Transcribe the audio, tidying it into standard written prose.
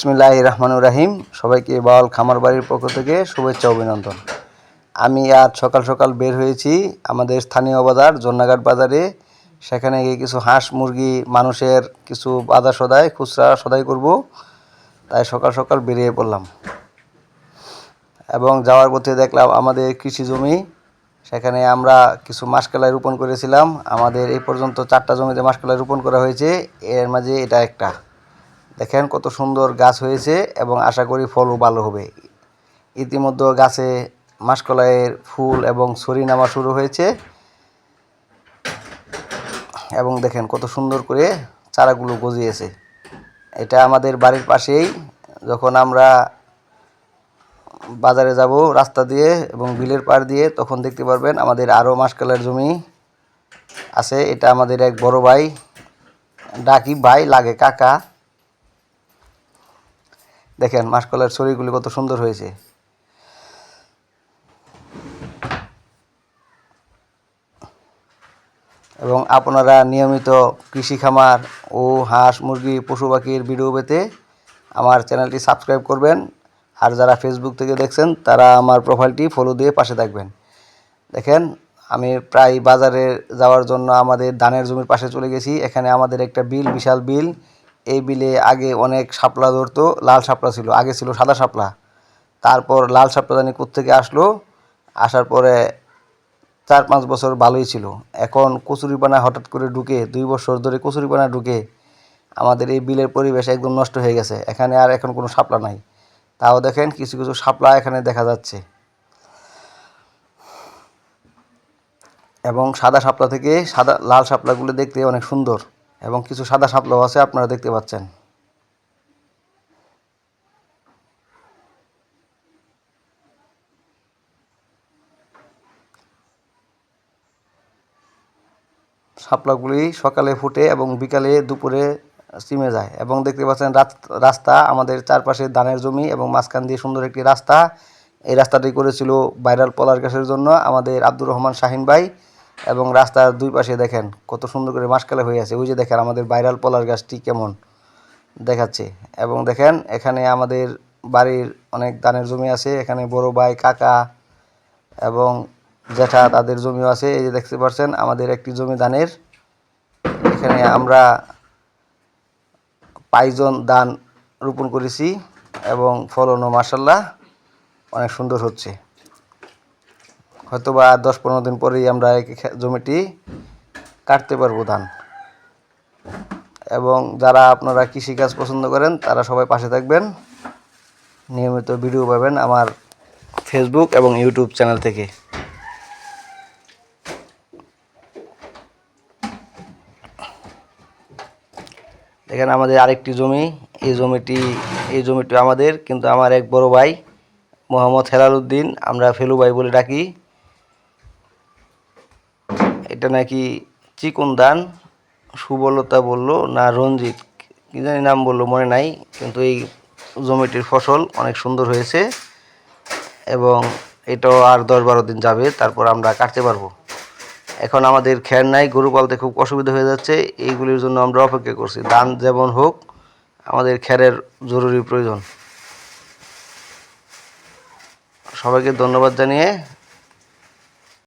বিসমিল্লাহির রহমানির রহিম। সবাইকে বাউল খামার বাড়ির পক্ষ থেকে শুভেচ্ছা অভিনন্দন। আমি আজ সকাল সকাল বের হয়েছি আমাদের স্থানীয় বাজার জন্নাঘাট বাজারে। সেখানে গিয়ে কিছু হাঁস মুরগি মানুষের কিছু বাজার সদাই খুচরা সদাই করব, তাই সকাল সকাল বেরিয়ে পড়লাম। এবং যাওয়ার পথে দেখলাম আমাদের কৃষি জমি, সেখানে আমরা কিছু মাসকলাই রোপণ করেছিলাম। আমাদের এই পর্যন্ত 4টা জমিতে মাসকলাই রোপণ করা হয়েছে, এর মাঝে এটা একটা। দেখেন কত সুন্দর গাছ হয়েছে এবং আশা করি ফলও ভালো হবে। ইতিমধ্যে গাছে মাসকলাইয়ের ফুল এবং ছড়ি নামা শুরু হয়েছে এবং দেখেন কত সুন্দর করে চারাগুলো গজিয়েছে। এটা আমাদের বাড়ির পাশেই। যখন আমরা বাজারে যাব রাস্তা দিয়ে এবং বিলের পাড় দিয়ে, তখন দেখতে পারবেন আমাদের আরও মাসকলাইয়ের জমি আছে। এটা আমাদের এক বড় ভাই, ডাকি ভাই লাগে কাকা। দেখেন মাসকলাইয়ের ছড়িগুলি কত সুন্দর হয়েছে। এবং আপনারা নিয়মিত কৃষি খামার ও হাঁস মুরগি পশু পাখির ভিডিও পেতে আমার চ্যানেলটি সাবস্ক্রাইব করবেন। আর যারা ফেসবুক থেকে দেখছেন তারা আমার প্রোফাইলটি ফলো দিয়ে পাশে থাকবেন। দেখেন আমি প্রায় বাজারে যাওয়ার জন্য আমাদের ধানের জমির পাশে চলে গেছি। এখানে আমাদের একটা বিল, বিশাল বিল। এই বিলে আগে অনেক শাপলা ধরতো, লাল শাপলা ছিল, আগে ছিল সাদা শাপলা। তারপর লাল শাপলা জানি কোত্থেকে আসলো, আসার পরে 4-5 বছর ভালোই ছিল। এখন কচুরিপানা হঠাৎ করে ঢুকে, 2 বছর ধরে কচুরিপানা ঢুকে আমাদের এই বিলের পরিবেশ একদম নষ্ট হয়ে গেছে। এখানে আর এখন কোনো শাপলা নাই। তাও দেখেন কিছু কিছু শাপলা এখানে দেখা যাচ্ছে। এবং সাদা শাপলা থেকে লাল শাপলাগুলো দেখতে অনেক সুন্দর, এবং কিছু সাদা শাপলাও আছে, আপনারা দেখতে পাচ্ছেন। শাপলাগুলি সকালে ফুটে এবং বিকালে দুপুরে চিমে যায়। এবং দেখতে পাচ্ছেন রাস্তা, আমাদের চারপাশে ধানের জমি এবং মাঝখান দিয়ে সুন্দর একটি রাস্তা। এই রাস্তাটি করেছিল ভাইরাল পলাশ গাছের জন্য আমাদের আব্দুর রহমান শাহিন ভাই। এবং রাস্তার 2 পাশে দেখেন কত সুন্দর করে মাসকলাই হয়ে আছে। ওই যে দেখেন আমাদের ভাইরাল পলাশ গাছটি কেমন দেখাচ্ছে। এবং দেখেন এখানে আমাদের বাড়ির অনেক ধানের জমি আছে। এখানে বড় ভাই, কাকা এবং জ্যাঠা তাদের জমিও আছে। এই যে দেখতে পাচ্ছেন আমাদের একটি জমি ধানের। এখানে আমরা পাইজন ধান রোপণ করেছি এবং ফলনও মাশাআল্লাহ অনেক সুন্দর হচ্ছে। হয়তোবা 10-15 দিন পরেই আমরা এই জমিটি কাটতে পারবো ধান। এবং যারা আপনারা কৃষিকাজ পছন্দ করেন তারা সবাই পাশে থাকবেন, নিয়মিত ভিডিও পাবেন আমার ফেসবুক এবং ইউটিউব চ্যানেল থেকে। দেখেন আমাদের আরেকটি জমি, এই জমিটি আমাদের, কিন্তু আমার এক বড় ভাই মোহাম্মদ হেলাল উদ্দিন, আমরা ফেলু ভাই বলে ডাকি। এটা নাকি চিকন ধান, সুবলতা বললো না রঞ্জিত কি জানি নাম বললো, মনে নাই। কিন্তু এই জমিটির ফসল অনেক সুন্দর হয়েছে এবং এটাও আর 10-12 দিন যাবে, তারপর আমরা কাটতে পারবো। এখন আমাদের খ্যার নাই, গরু পালতে খুব অসুবিধা হয়ে যাচ্ছে। এইগুলির জন্য আমরা অপেক্ষা করছি। ধান যেমন হোক, আমাদের খ্যারের জরুরি প্রয়োজন। সবাইকে ধন্যবাদ জানিয়ে